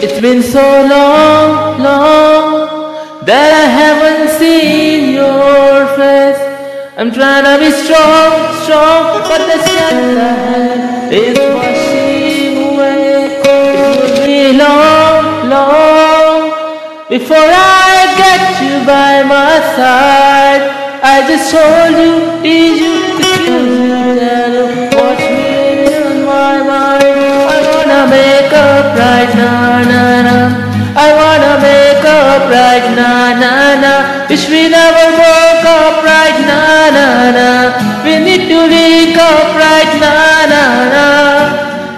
It's been so long, long that I haven't seen your face. I'm trying to be strong, strong, but the sun is washing away. It will be long, long before I get you by my side. I just told you, need you, excuse me, and watch me in my mind. I wanna make up right now, na na. I wanna make up right now, na na. Wish we never broke up right now, na na. We need to link up right now, na na.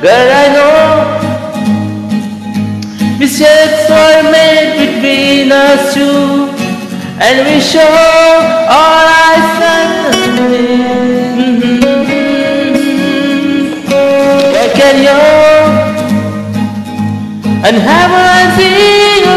Girl, I know mistakes were made between us two, and we show all our sentiments. Where can you and have a see you